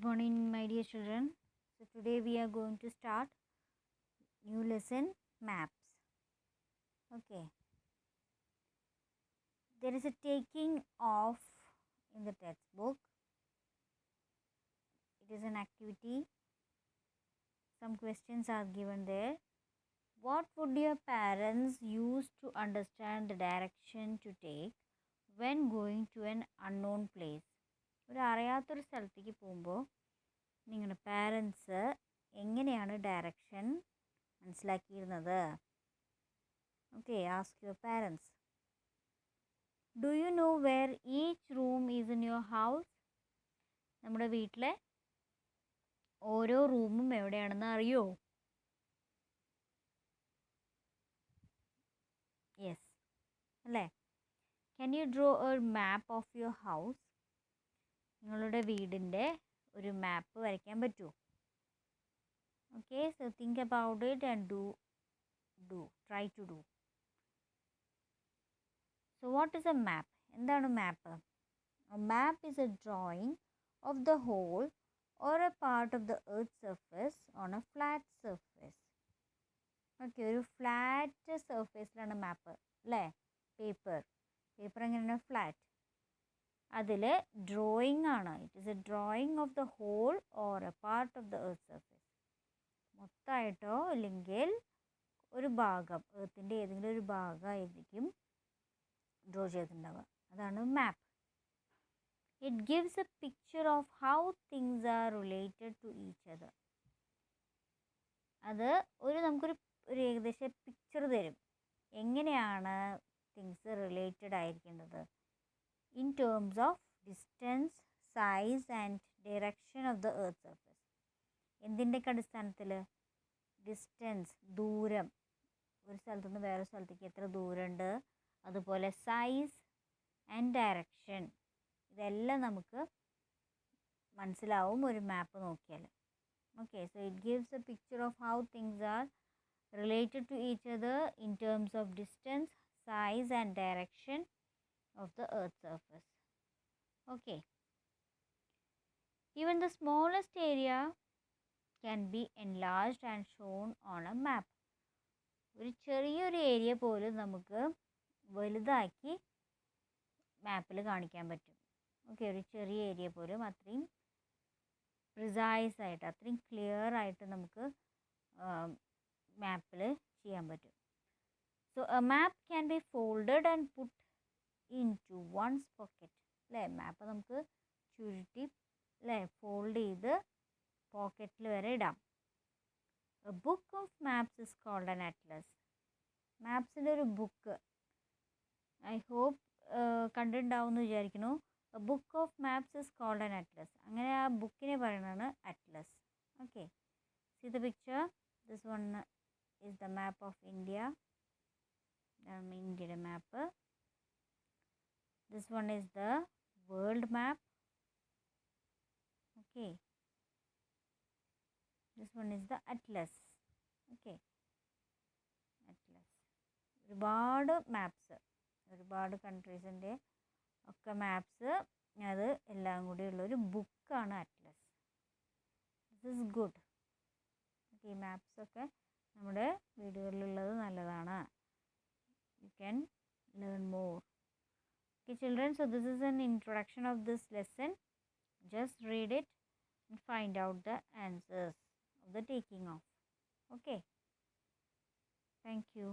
Good morning, my dear children. So today we are going to start new lesson, maps. Okay. There is a taking off in the textbook. It is an activity. Some questions are given there. What would your parents use to understand the direction to take when going to an unknown place? ഒരു അറിയാത്തൊരു സ്ഥലത്തേക്ക് പോകുമ്പോൾ നിങ്ങളുടെ parents എങ്ങനെയാണ് direction മനസ്സിലാക്കിയിരുന്നത്? Okay, ask your parents. Do you know where each room is in your house? നമ്മുടെ വീട്ടിലെ ഓരോ റൂമും എവിടെയാണെന്ന് അറിയോ? യെസ് അല്ലേ? Can you draw a map of your house? നിങ്ങളുടെ വീടിൻ്റെ ഒരു മാപ്പ് വരയ്ക്കാൻ പറ്റുമോ? Okay, so think about it and try to do. So what is a map? എന്താണ് map? A map is a drawing of the whole or a part of the earth surface on a flat surface. Okay, ഒരു flat സർഫേസിലാണ് map അല്ലേ? Paper എങ്ങനെയാണ്? Flat. അതിൽ drawing ആണ്. It is a drawing of the whole or a part of the earth surface. മൊത്തമായിട്ടോ അല്ലെങ്കിൽ ഒരു ഭാഗം, എർത്തിൻ്റെ ഏതെങ്കിലും ഒരു ഭാഗമായിരിക്കും ഡ്രോ ചെയ്തിട്ടുണ്ടാവുക. അതാണ് map. It gives a picture of how things are related to each other. അത് നമുക്കൊരു ഏകദേശ പിക്ചർ തരും, എങ്ങനെയാണ് തിങ്സ് റിലേറ്റഡ് ആയിരിക്കേണ്ടത് in terms of distance, size and direction of the earth surface. എന്തിൻ്റെയൊക്കെ അടിസ്ഥാനത്തിൽ? ഡിസ്റ്റൻസ്, ദൂരം, ഒരു സ്ഥലത്തു നിന്ന് വേറെ സ്ഥലത്തേക്ക് എത്ര ദൂരമുണ്ട്, അതുപോലെ സൈസ് ആൻഡ് ഡയറക്ഷൻ, ഇതെല്ലാം നമുക്ക് മനസ്സിലാവും ഒരു മാപ്പ് നോക്കിയാൽ. Okay, so it gives a picture of how things R related to each other in terms of distance, size and direction of the earth's surface. Okay, even the smallest area can be enlarged and shown on a map. ഒരു ചെറിയൊരു area പോലും നമുക്ക് വലുതാക്കി മാപ്പിൽ കാണിക്കാൻ പറ്റും. Okay, ഒരു ചെറിയ ഏരിയ പോലും അത്രയും പ്രിസൈസ് ആയിട്ട്, അത്രയും ക്ലിയർ ആയിട്ട് നമുക്ക് മാപ്പിൽ ചെയ്യാൻ പറ്റും. So a map can be folded and put into one's pocket അല്ലേ? മാപ്പ് നമുക്ക് ചുരുട്ടി അല്ലേ ഫോൾഡ് ചെയ്ത് പോക്കറ്റിൽ വരെ ഇടാം. A book of maps is called an atlas. മാപ്സിൻ്റെ ഒരു ബുക്ക് ഐ ഹോപ്പ് കണ്ടിട്ടുണ്ടാവും എന്ന് വിചാരിക്കുന്നു. A book of maps is called an atlas. അങ്ങനെ ആ ബുക്കിനെ പറയുന്നതാണ് atlas. Okay, see the picture. This one is the map of India. Indian map. This one is the world map. Okay, this one is the atlas. Okay, atlas. ഒരുപാട് maps, ഒരുപാട് കൺട്രീസിൻ്റെ ഒക്കെ maps, അത് എല്ലാം കൂടി ഉള്ളൊരു ബുക്കാണ് Atlas. This is good. Okay, ഈ മാപ്സൊക്കെ നമ്മുടെ വീടുകളിലുള്ളത് നല്ലതാണ്. You can learn more. Okay children, so this is an introduction of this lesson. Just read it and find out the answers of the taking off. Okay, thank you.